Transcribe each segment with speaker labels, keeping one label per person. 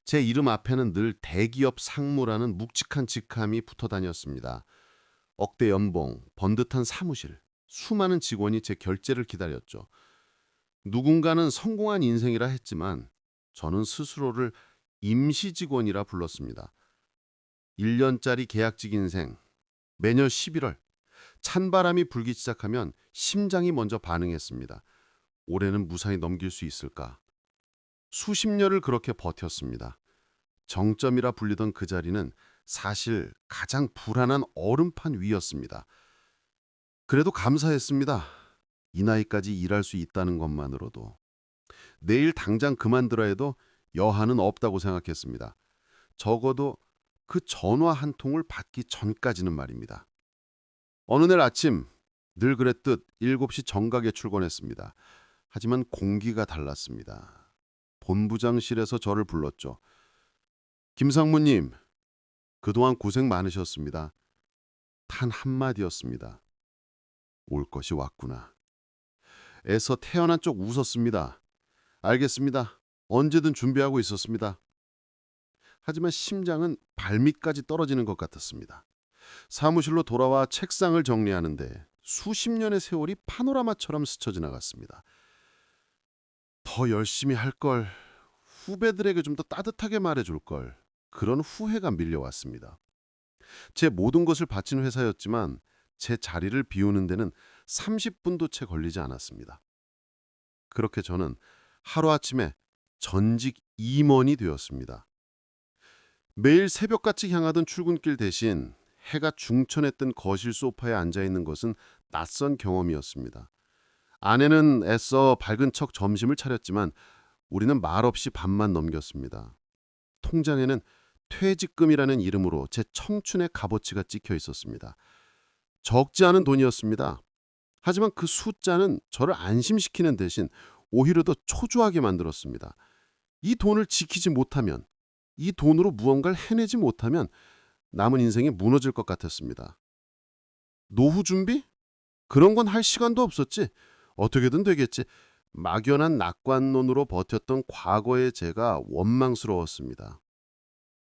Speaker 1: 제 이름 앞에는 늘 대기업 상무라는 묵직한 직함이 붙어 다녔습니다. 억대 연봉, 번듯한 사무실, 수많은 직원이 제 결제를 기다렸죠. 누군가는 성공한 인생이라 했지만 저는 스스로를 임시 직원이라 불렀습니다. 1년짜리 계약직 인생, 매년 11월 찬바람이 불기 시작하면 심장이 먼저 반응했습니다. 올해는 무사히 넘길 수 있을까? 수십 년을 그렇게 버텼습니다. 정점이라 불리던 그 자리는 사실 가장 불안한 얼음판 위였습니다. 그래도 감사했습니다. 이 나이까지 일할 수 있다는 것만으로도. 내일 당장 그만두라 해도 여한은 없다고 생각했습니다. 적어도 그 전화 한 통을 받기 전까지는 말입니다. 어느 날 아침 늘 그랬듯 7시 정각에 출근했습니다. 하지만 공기가 달랐습니다. 본부장실에서 저를 불렀죠. 김상무님, 그동안 고생 많으셨습니다. 단 한마디였습니다. 올 것이 왔구나. 애써 태어난 쪽 웃었습니다. 알겠습니다. 언제든 준비하고 있었습니다. 하지만 심장은 발밑까지 떨어지는 것 같았습니다. 사무실로 돌아와 책상을 정리하는데 수십 년의 세월이 파노라마처럼 스쳐 지나갔습니다. 더 열심히 할 걸, 후배들에게 좀 더 따뜻하게 말해줄 걸, 그런 후회가 밀려왔습니다. 제 모든 것을 바친 회사였지만 제 자리를 비우는 데는 30분도 채 걸리지 않았습니다. 그렇게 저는 하루아침에 전직 임원이 되었습니다. 매일 새벽같이 향하던 출근길 대신 해가 중천에 뜬 거실 소파에 앉아있는 것은 낯선 경험이었습니다. 아내는 애써 밝은 척 점심을 차렸지만 우리는 말없이 밥만 넘겼습니다. 통장에는 퇴직금이라는 이름으로 제 청춘의 값어치가 찍혀 있었습니다. 적지 않은 돈이었습니다. 하지만 그 숫자는 저를 안심시키는 대신 오히려 더 초조하게 만들었습니다. 이 돈을 지키지 못하면, 이 돈으로 무언가를 해내지 못하면 남은 인생이 무너질 것 같았습니다. 노후 준비? 그런 건 할 시간도 없었지. 어떻게든 되겠지. 막연한 낙관론으로 버텼던 과거의 제가 원망스러웠습니다.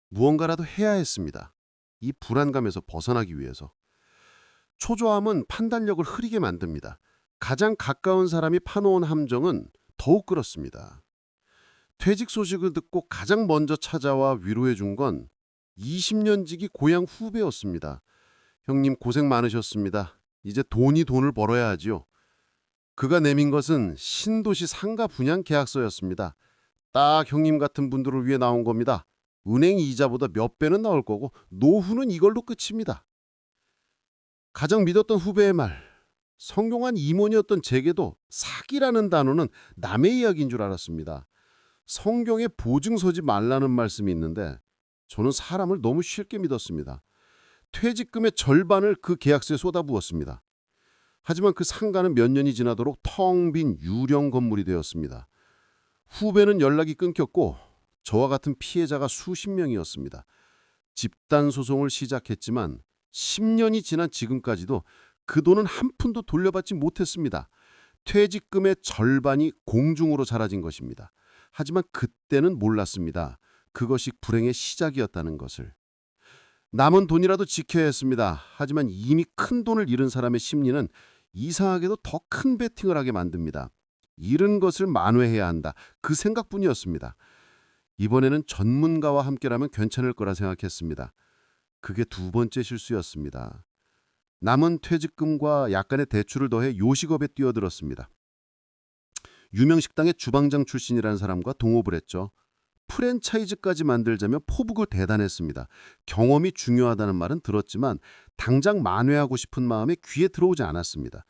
Speaker 1: 무언가라도 해야 했습니다. 이 불안감에서 벗어나기 위해서. 초조함은 판단력을 흐리게 만듭니다. 가장 가까운 사람이 파놓은 함정은 더욱 그렇습니다. 퇴직 소식을 듣고 가장 먼저 찾아와 위로해 준 건 20년 지기 고향 후배였습니다. 형님 고생 많으셨습니다. 이제 돈을 벌어야 하지요. 그가 내민 것은 신도시 상가 분양 계약서였습니다. 딱 형님 같은 분들을 위해 나온 겁니다. 은행 이자보다 몇 배는 나올 거고 노후는 이걸로 끝입니다. 가장 믿었던 후배의 말, 성공한 임원이었던 제게도 사기라는 단어는 남의 이야기인 줄 알았습니다. 성경에 보증 서지 말라는 말씀이 있는데 저는 사람을 너무 쉽게 믿었습니다. 퇴직금의 절반을 그 계약서에 쏟아부었습니다. 하지만 그 상가는 몇 년이 지나도록 텅 빈 유령 건물이 되었습니다. 후배는 연락이 끊겼고 저와 같은 피해자가 수십 명이었습니다. 집단 소송을 시작했지만 10년이 지난 지금까지도 그 돈은 한 푼도 돌려받지 못했습니다. 퇴직금의 절반이 공중으로 사라진 것입니다. 하지만 그때는 몰랐습니다. 그것이 불행의 시작이었다는 것을. 남은 돈이라도 지켜야 했습니다. 하지만 이미 큰 돈을 잃은 사람의 심리는 이상하게도 더 큰 베팅을 하게 만듭니다. 잃은 것을 만회해야 한다. 그 생각뿐이었습니다. 이번에는 전문가와 함께라면 괜찮을 거라 생각했습니다. 그게 두 번째 실수였습니다. 남은 퇴직금과 약간의 대출을 더해 요식업에 뛰어들었습니다. 유명 식당의 주방장 출신이라는 사람과 동업을 했죠. 프랜차이즈까지 만들자며 포부가 대단했습니다. 경험이 중요하다는 말은 들었지만 당장 만회하고 싶은 마음에 귀에 들어오지 않았습니다.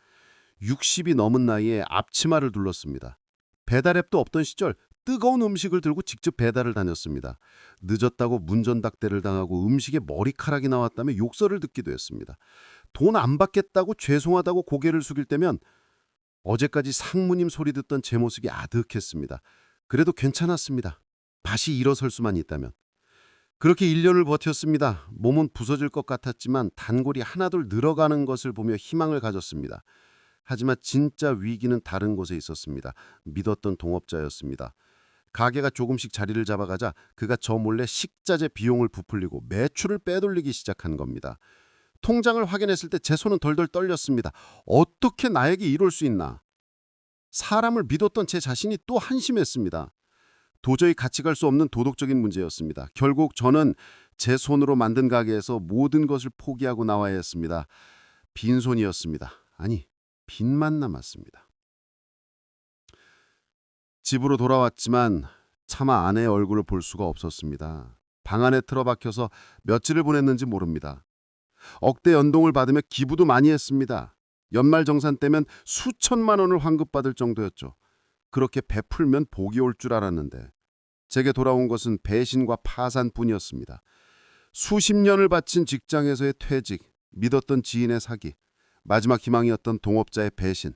Speaker 1: 60이 넘은 나이에 앞치마를 둘렀습니다. 배달앱도 없던 시절 뜨거운 음식을 들고 직접 배달을 다녔습니다. 늦었다고 문전박대를 당하고 음식에 머리카락이 나왔다며 욕설을 듣기도 했습니다. 돈 안 받겠다고 죄송하다고 고개를 숙일 때면 어제까지 상무님 소리 듣던 제 모습이 아득했습니다. 그래도 괜찮았습니다. 다시 일어설 수만 있다면. 그렇게 1년을 버텼습니다. 몸은 부서질 것 같았지만 단골이 하나둘 늘어가는 것을 보며 희망을 가졌습니다. 하지만 진짜 위기는 다른 곳에 있었습니다. 믿었던 동업자였습니다. 가게가 조금씩 자리를 잡아가자 그가 저 몰래 식자재 비용을 부풀리고 매출을 빼돌리기 시작한 겁니다. 통장을 확인했을 때 제 손은 덜덜 떨렸습니다. 어떻게 나에게 이럴 수 있나? 사람을 믿었던 제 자신이 또 한심했습니다. 도저히 같이 갈 수 없는 도덕적인 문제였습니다. 결국 저는 제 손으로 만든 가게에서 모든 것을 포기하고 나와야 했습니다. 빈손이었습니다. 아니, 빚만 남았습니다. 집으로 돌아왔지만 차마 아내의 얼굴을 볼 수가 없었습니다. 방 안에 틀어박혀서 며칠을 보냈는지 모릅니다. 억대 연봉을 받으며 기부도 많이 했습니다. 연말정산 때면 수천만 원을 환급받을 정도였죠. 그렇게 베풀면 복이 올 줄 알았는데 제게 돌아온 것은 배신과 파산뿐이었습니다. 수십 년을 바친 직장에서의 퇴직, 믿었던 지인의 사기, 마지막 희망이었던 동업자의 배신,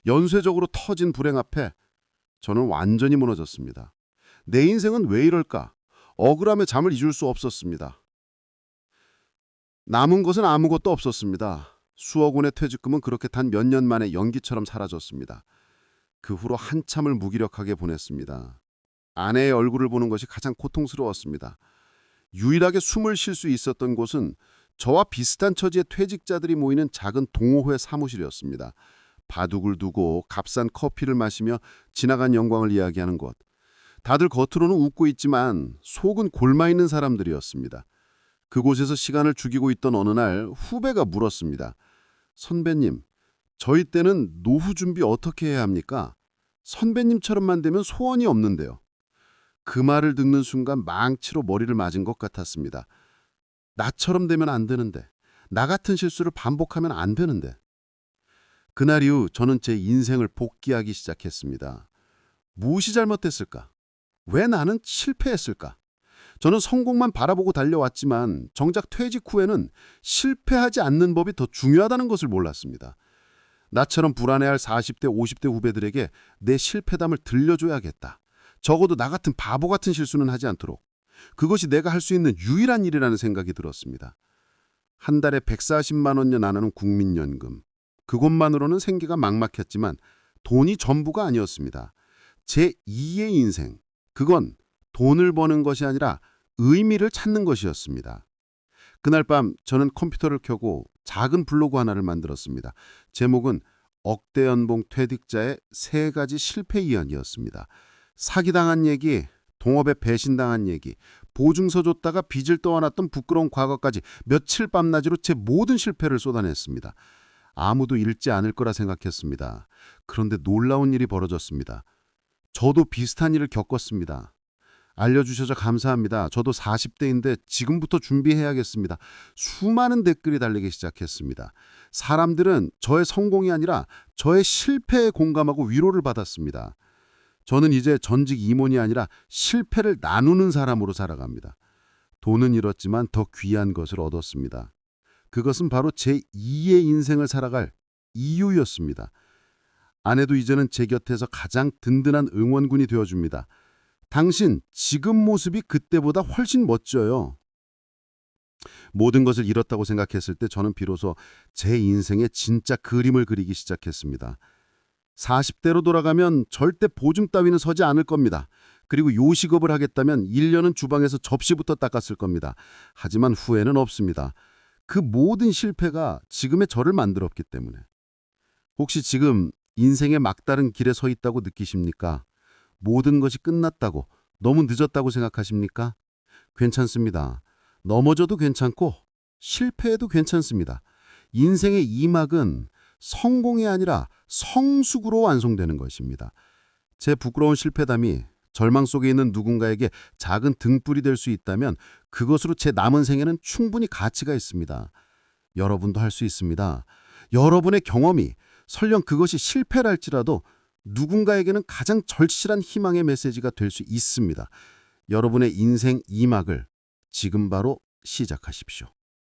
Speaker 1: 연쇄적으로 터진 불행 앞에 저는 완전히 무너졌습니다. 내 인생은 왜 이럴까? 억울함에 잠을 이룰 수 없었습니다. 남은 것은 아무것도 없었습니다. 수억 원의 퇴직금은 그렇게 단 몇 년 만에 연기처럼 사라졌습니다. 그 후로 한참을 무기력하게 보냈습니다. 아내의 얼굴을 보는 것이 가장 고통스러웠습니다. 유일하게 숨을 쉴 수 있었던 곳은 저와 비슷한 처지의 퇴직자들이 모이는 작은 동호회 사무실이었습니다. 바둑을 두고 값싼 커피를 마시며 지나간 영광을 이야기하는 곳. 다들 겉으로는 웃고 있지만 속은 골마 있는 사람들이었습니다. 그곳에서 시간을 죽이고 있던 어느 날 후배가 물었습니다. 선배님, 저희 때는 노후 준비 어떻게 해야 합니까? 선배님처럼만 되면 소원이 없는데요. 그 말을 듣는 순간 망치로 머리를 맞은 것 같았습니다. 나처럼 되면 안 되는데, 나 같은 실수를 반복하면 안 되는데. 그날 이후 저는 제 인생을 복귀하기 시작했습니다. 무엇이 잘못됐을까? 왜 나는 실패했을까? 저는 성공만 바라보고 달려왔지만 정작 퇴직 후에는 실패하지 않는 법이 더 중요하다는 것을 몰랐습니다. 나처럼 불안해할 40대, 50대 후배들에게 내 실패담을 들려줘야겠다. 적어도 나 같은 바보 같은 실수는 하지 않도록. 그것이 내가 할 수 있는 유일한 일이라는 생각이 들었습니다. 한 달에 140만 원여 나누는 국민연금. 그것만으로는 생계가 막막했지만 돈이 전부가 아니었습니다. 제 2의 인생. 그건 돈을 버는 것이 아니라 의미를 찾는 것이었습니다. 그날 밤 저는 컴퓨터를 켜고 작은 블로그 하나를 만들었습니다. 제목은 억대 연봉 퇴직자의 3가지 실패 이야기였습니다. 사기당한 얘기, 동업에 배신당한 얘기, 보증서 줬다가 빚을 떠안았던 부끄러운 과거까지 며칠 밤낮으로 제 모든 실패를 쏟아냈습니다. 아무도 읽지 않을 거라 생각했습니다. 그런데 놀라운 일이 벌어졌습니다. 저도 비슷한 일을 겪었습니다. 알려주셔서 감사합니다. 저도 40대인데 지금부터 준비해야겠습니다. 수많은 댓글이 달리기 시작했습니다. 사람들은 저의 성공이 아니라 저의 실패에 공감하고 위로를 받았습니다. 저는 이제 전직 임원이 아니라 실패를 나누는 사람으로 살아갑니다. 돈은 잃었지만 더 귀한 것을 얻었습니다. 그것은 바로 제 2의 인생을 살아갈 이유였습니다. 아내도 이제는 제 곁에서 가장 든든한 응원군이 되어줍니다. 당신 지금 모습이 그때보다 훨씬 멋져요. 모든 것을 잃었다고 생각했을 때 저는 비로소 제 인생의 진짜 그림을 그리기 시작했습니다. 40대로 돌아가면 절대 보증 따위는 서지 않을 겁니다. 그리고 요식업을 하겠다면 1년은 주방에서 접시부터 닦았을 겁니다. 하지만 후회는 없습니다. 그 모든 실패가 지금의 저를 만들었기 때문에. 혹시 지금 인생의 막다른 길에 서 있다고 느끼십니까? 모든 것이 끝났다고, 너무 늦었다고 생각하십니까? 괜찮습니다. 넘어져도 괜찮고 실패해도 괜찮습니다. 인생의 2막은 성공이 아니라 성숙으로 완성되는 것입니다. 제 부끄러운 실패담이 절망 속에 있는 누군가에게 작은 등불이 될 수 있다면 그것으로 제 남은 생에는 충분히 가치가 있습니다. 여러분도 할 수 있습니다. 여러분의 경험이 설령 그것이 실패랄지라도 누군가에게는 가장 절실한 희망의 메시지가 될 수 있습니다. 여러분의 인생 2막을 지금 바로 시작하십시오.